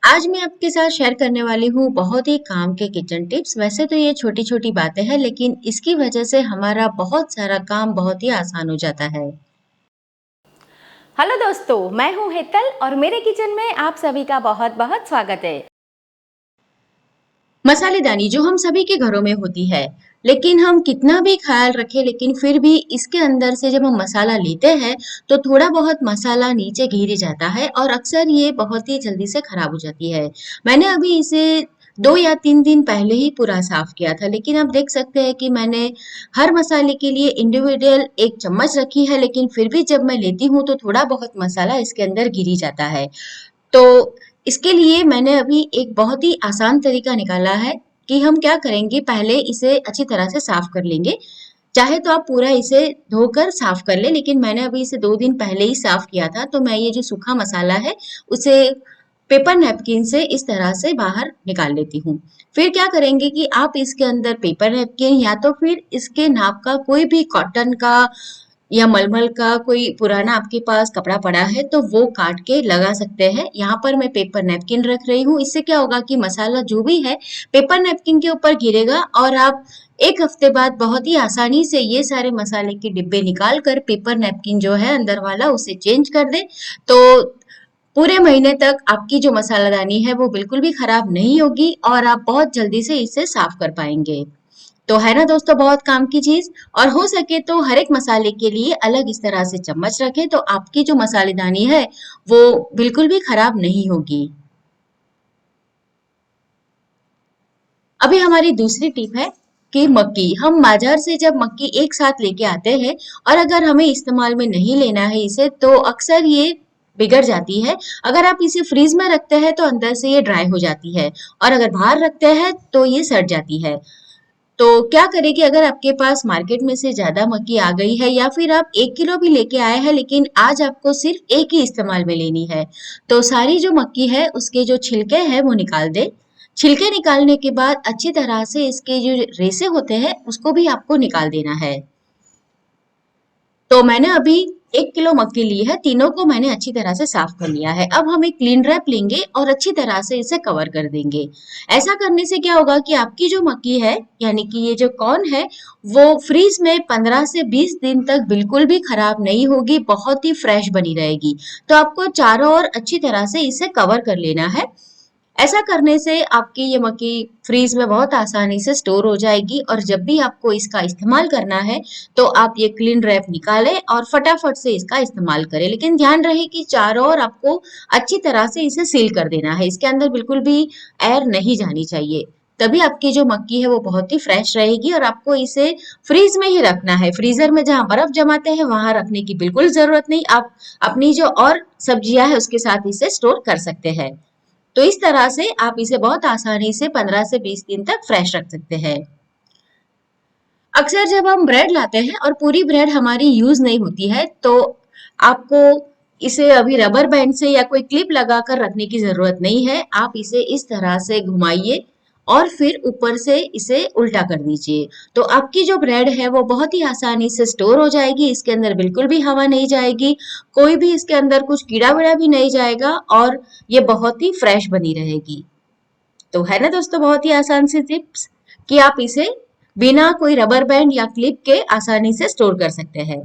आज मैं आपके साथ शेयर करने वाली हूँ बहुत ही काम के किचन टिप्स। वैसे तो ये छोटी छोटी बातें हैं, लेकिन इसकी वजह से हमारा बहुत सारा काम बहुत ही आसान हो जाता है। हेलो दोस्तों, मैं हूं हेतल और मेरे किचन में आप सभी का बहुत बहुत स्वागत है। मसालेदानी जो हम सभी के घरों में होती है, लेकिन हम कितना भी ख्याल रखें, लेकिन फिर भी इसके अंदर से जब हम मसाला लेते हैं तो थोड़ा बहुत मसाला नीचे गिर जाता है और अक्सर ये बहुत ही जल्दी से खराब हो जाती है। मैंने अभी इसे 2 या 3 दिन पहले ही पूरा साफ किया था, लेकिन आप देख सकते हैं कि मैंने हर मसाले के लिए इंडिविजुअल एक चम्मच रखी है, लेकिन फिर भी जब मैं लेती हूँ तो थोड़ा बहुत मसाला इसके अंदर गिर ही जाता है। तो इसके लिए मैंने अभी एक बहुत ही आसान तरीका निकाला है कि हम क्या करेंगे, पहले इसे अच्छी तरह से साफ कर लेंगे। चाहे तो आप पूरा इसे धोकर साफ कर ले, लेकिन मैंने अभी इसे 2 दिन पहले ही साफ किया था, तो मैं ये जो सूखा मसाला है उसे पेपर नैपकिन से इस तरह से बाहर निकाल लेती हूँ। फिर क्या करेंगे कि आप इसके अंदर पेपर नैपकिन या तो फिर इसके नाप का कोई भी कॉटन का या मलमल का कोई पुराना आपके पास कपड़ा पड़ा है तो वो काट के लगा सकते हैं। यहाँ पर मैं पेपर नैपकिन रख रही हूँ। इससे क्या होगा कि मसाला जो भी है पेपर नैपकिन के ऊपर गिरेगा और आप 1 हफ्ते बाद बहुत ही आसानी से ये सारे मसाले के डिब्बे निकाल कर पेपर नैपकिन जो है अंदर वाला उसे चेंज कर दे, तो पूरे महीने तक आपकी जो मसालादानी है वो बिल्कुल भी खराब नहीं होगी और आप बहुत जल्दी से इसे साफ कर पाएंगे। तो है ना दोस्तों, बहुत काम की चीज। और हो सके तो हर एक मसाले के लिए अलग इस तरह से चम्मच रखें, तो आपकी जो मसालेदानी है वो बिल्कुल भी खराब नहीं होगी। अभी हमारी दूसरी टिप है कि मक्की, हम बाजार से जब मक्की एक साथ लेके आते हैं और अगर हमें इस्तेमाल में नहीं लेना है इसे, तो अक्सर ये बिगड़ जाती है। अगर आप इसे फ्रीज में रखते हैं तो अंदर से ये ड्राई हो जाती है और अगर बाहर रखते हैं तो ये सड़ जाती है। तो क्या करें कि अगर आपके पास मार्केट में से ज्यादा मक्की आ गई है या फिर आप 1 किलो भी लेके आए हैं, लेकिन आज आपको सिर्फ एक ही इस्तेमाल में लेनी है, तो सारी जो मक्की है उसके जो छिलके हैं वो निकाल दे। छिलके निकालने के बाद अच्छी तरह से इसके जो रेसे होते हैं उसको भी आपको निकाल देना है। तो मैंने अभी 1 किलो मक्की ली है, तीनों को मैंने अच्छी तरह से साफ कर लिया है। अब हम एक क्लीन रैप लेंगे और अच्छी तरह से इसे कवर कर देंगे। ऐसा करने से क्या होगा कि आपकी जो मक्की है, यानी कि ये जो कॉर्न है, वो फ्रीज में 15 से 20 दिन तक बिल्कुल भी खराब नहीं होगी, बहुत ही फ्रेश बनी रहेगी। तो आपको चारों ओर अच्छी तरह से इसे कवर कर लेना है। ऐसा करने से आपकी ये मक्की फ्रीज में बहुत आसानी से स्टोर हो जाएगी और जब भी आपको इसका इस्तेमाल करना है तो आप ये क्लीन रैप निकालें और फटाफट से इसका इस्तेमाल करें। लेकिन ध्यान रहे कि चारों ओर आपको अच्छी तरह से इसे सील कर देना है, इसके अंदर बिल्कुल भी एयर नहीं जानी चाहिए। तभी आपकी जो मक्की है वो बहुत ही फ्रेश रहेगी और आपको इसे फ्रीज में ही रखना है। फ्रीजर में जहां बर्फ जमाते हैं वहां रखने की बिल्कुल जरूरत नहीं। आप अपनी जो और सब्जियां है उसके साथ इसे स्टोर कर सकते हैं। तो इस तरह से आप इसे बहुत आसानी से 15 से 20 दिन तक फ्रेश रख सकते हैं। अक्सर जब हम ब्रेड लाते हैं और पूरी ब्रेड हमारी यूज नहीं होती है, तो आपको इसे अभी रबर बैंड से या कोई क्लिप लगाकर रखने की जरूरत नहीं है। आप इसे इस तरह से घुमाइए और फिर ऊपर से इसे उल्टा कर दीजिए, तो आपकी जो ब्रेड है वो बहुत ही आसानी से स्टोर हो जाएगी। इसके अंदर बिल्कुल भी हवा नहीं जाएगी, कोई भी इसके अंदर कुछ कीड़ा वीड़ा भी नहीं जाएगा और ये बहुत ही फ्रेश बनी रहेगी। तो है ना दोस्तों, बहुत ही आसान सी टिप्स कि आप इसे बिना कोई रबर बैंड या क्लिप के आसानी से स्टोर कर सकते हैं।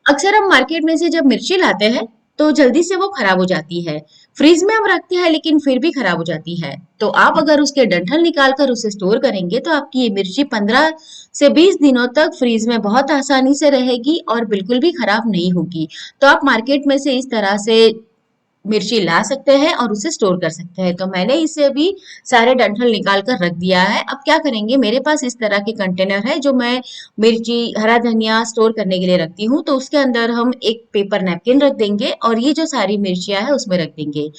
अक्सर हम मार्केट में से जब मिर्ची लाते हैं तो जल्दी से वो खराब हो जाती है। फ्रीज में हम रखते हैं लेकिन फिर भी खराब हो जाती है। तो आप अगर उसके डंठल निकाल कर उसे स्टोर करेंगे तो आपकी ये मिर्ची 15 से 20 दिनों तक फ्रीज में बहुत आसानी से रहेगी और बिल्कुल भी खराब नहीं होगी। तो आप मार्केट में से इस तरह से मिर्ची ला सकते हैं और उसे स्टोर कर सकते हैं। तो मैंने इसे अभी सारे डंठल निकाल कर रख दिया है। अब क्या करेंगे, मेरे पास इस तरह के कंटेनर है जो मैं मिर्ची, हरा धनिया स्टोर करने के लिए रखती हूँ, तो उसके अंदर हम एक पेपर नैपकिन रख देंगे और ये जो सारी मिर्चियां है उसमें रख देंगे।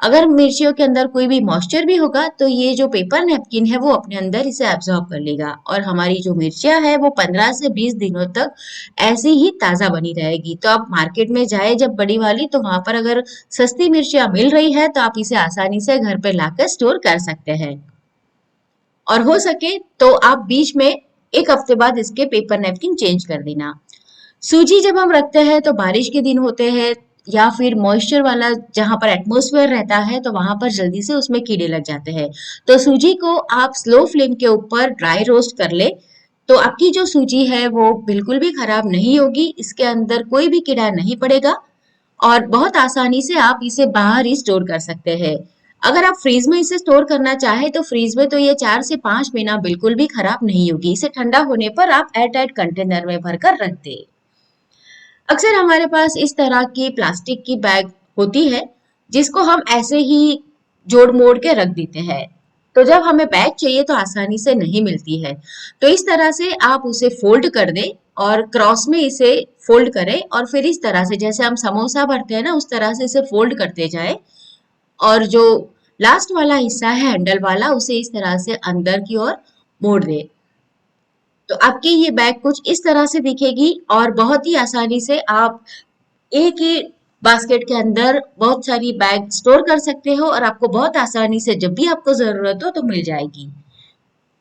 अगर मिर्चियों के अंदर कोई भी मॉइस्चर भी होगा तो ये जो पेपर नैपकिन है वो अपने अंदर इसे एब्जॉर्ब कर लेगा और हमारी जो मिर्चियां है वो 15 से 20 दिनों तक ऐसी ही ताजा बनी रहेगी। तो आप मार्केट में जाए जब बड़ी वाली, तो वहां पर अगर सस्ती मिर्चियाँ मिल रही है तो आप इसे आसानी से घर पे लाकर स्टोर कर सकते हैं। और हो सके तो आप बीच में 1 हफ्ते बाद इसके पेपर नैपकिन चेंज कर देना। सूजी जब हम रखते हैं तो बारिश के दिन होते हैं, या फिर मॉइस्चर वाला जहां पर एटमॉस्फेयर रहता है तो वहां पर जल्दी से उसमें कीड़े लग जाते हैं। तो सूजी को आप स्लो फ्लेम के ऊपर ड्राई रोस्ट कर ले, तो आपकी जो सूजी है वो बिल्कुल भी खराब नहीं होगी, इसके अंदर कोई भी कीड़ा नहीं पड़ेगा और बहुत आसानी से आप इसे बाहर ही स्टोर कर सकते हैं। अगर आप फ्रीज में इसे स्टोर करना चाहे तो फ्रीज में तो ये 4 से 5 महीना बिल्कुल भी खराब नहीं होगी। इसे ठंडा होने पर आप एयर टाइट कंटेनर में भरकर रख दे। अक्सर हमारे पास इस तरह की प्लास्टिक की बैग होती है जिसको हम ऐसे ही जोड़ मोड़ के रख देते हैं। तो जब हमें बैग चाहिए तो आसानी से नहीं मिलती है। तो इस तरह से आप उसे फोल्ड कर दें और क्रॉस में इसे फोल्ड करें और फिर इस तरह से जैसे हम समोसा भरते हैं ना उस तरह से इसे फोल्ड करते जाए और जो लास्ट वाला हिस्सा है हैंडल वाला उसे इस तरह से अंदर की ओर मोड़ दे। तो आपकी ये बैग कुछ इस तरह से दिखेगी और बहुत ही आसानी से आप एक ही बास्केट के अंदर बहुत सारी बैग स्टोर कर सकते हो और आपको बहुत आसानी से जब भी आपको जरूरत हो तो मिल जाएगी।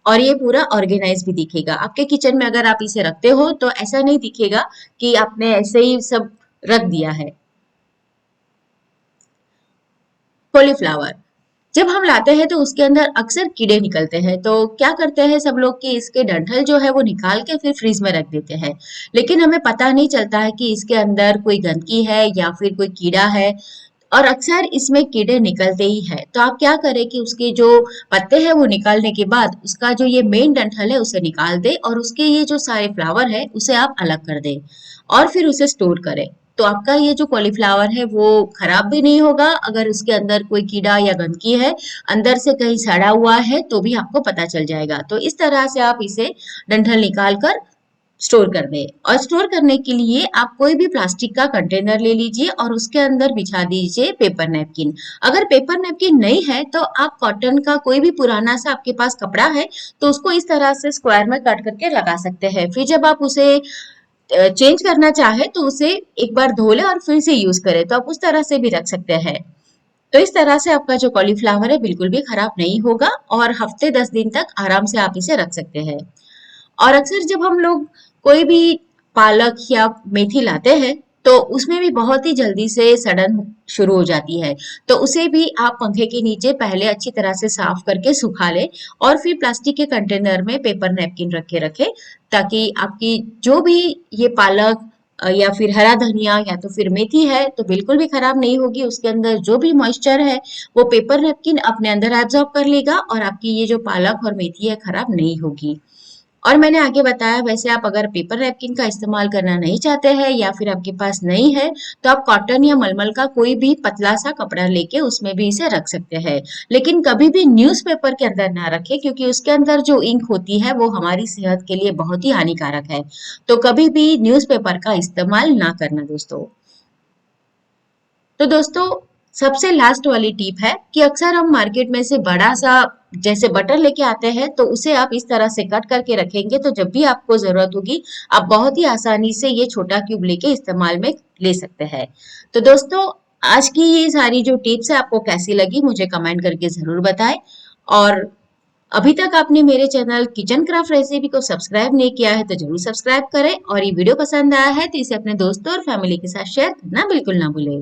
और ये पूरा ऑर्गेनाइज भी दिखेगा। आपके किचन में अगर आप इसे रखते हो तो ऐसा नहीं दिखेगा कि आपने ऐसे ही सब रख दिया है। कॉलीफ्लावर जब हम लाते हैं तो उसके अंदर अक्सर कीड़े निकलते हैं, तो क्या करते हैं सब लोग कि इसके डंठल जो है वो निकाल के फिर फ्रीज में रख देते हैं। लेकिन हमें पता नहीं चलता है कि इसके अंदर कोई गंदगी है या फिर कोई कीड़ा है और अक्सर इसमें कीड़े निकलते ही है। तो आप क्या करें कि उसके जो पत्ते हैं वो निकालने के बाद उसका जो ये मेन डंठल है उसे निकाल दे और उसके ये जो सारे फ्लावर है उसे आप अलग कर दें और फिर उसे स्टोर करें। तो आपका ये जो कॉलीफ्लावर है वो खराब भी नहीं होगा। अगर उसके अंदर कोई कीड़ा या गंदगी है, अंदर से कहीं सड़ा हुआ है तो भी आपको पता चल जाएगा। तो इस तरह से आप इसे डंठल निकाल कर स्टोर कर दें। और स्टोर करने के लिए आप कोई भी प्लास्टिक का कंटेनर ले लीजिए और उसके अंदर बिछा दीजिए पेपर नैपकिन। अगर पेपर नैपकिन नहीं है तो आप कॉटन का कोई भी पुराना सा आपके पास कपड़ा है तो उसको इस तरह से स्क्वायर में कट करके लगा सकते हैं। फिर जब आप उसे चेंज करना चाहे तो उसे एक बार धो ले और फिर से यूज करें, तो आप उस तरह से भी रख सकते हैं। तो इस तरह से आपका जो कॉलीफ्लावर है बिल्कुल भी खराब नहीं होगा और हफ्ते 10 दिन तक आराम से आप इसे रख सकते हैं। और अक्सर जब हम लोग कोई भी पालक या मेथी लाते हैं तो उसमें भी बहुत ही जल्दी से सड़न शुरू हो जाती है। तो उसे भी आप पंखे के नीचे पहले अच्छी तरह से साफ करके सुखा लें और फिर प्लास्टिक के कंटेनर में पेपर नैपकिन रख के रखें, ताकि आपकी जो भी ये पालक या फिर हरा धनिया या तो फिर मेथी है तो बिल्कुल भी खराब नहीं होगी। उसके अंदर जो भी मॉइस्चर है वो पेपर नैपकिन अपने अंदर एब्जॉर्ब कर लेगा और आपकी ये जो पालक और मेथी है खराब नहीं होगी। और मैंने आगे बताया वैसे आप अगर पेपर नैपकिन का इस्तेमाल करना नहीं चाहते हैं या फिर आपके पास नहीं है तो आप कॉटन या मलमल का कोई भी पतला सा कपड़ा लेके उसमें भी इसे रख सकते हैं। लेकिन कभी भी न्यूज़पेपर के अंदर ना रखें क्योंकि उसके अंदर जो इंक होती है वो हमारी सेहत के लिए बहुत ही हानिकारक है। तो कभी भी न्यूज़पेपर का इस्तेमाल ना करना दोस्तों। तो दोस्तों सबसे लास्ट वाली टिप है कि अक्सर हम मार्केट में से बड़ा सा जैसे बटर लेके आते हैं तो उसे आप इस तरह से कट करके रखेंगे तो जब भी आपको जरूरत होगी आप बहुत ही आसानी से ये छोटा क्यूब लेके इस्तेमाल में ले सकते हैं। तो दोस्तों आज की ये सारी जो टिप्स है आपको कैसी लगी मुझे कमेंट करके जरूर बताएं। और अभी तक आपने मेरे चैनल किचन क्राफ्ट रेसिपी को सब्सक्राइब नहीं किया है तो जरूर सब्सक्राइब करें और ये वीडियो पसंद आया है तो इसे अपने दोस्तों और फैमिली के साथ शेयर करना बिल्कुल ना भूलें।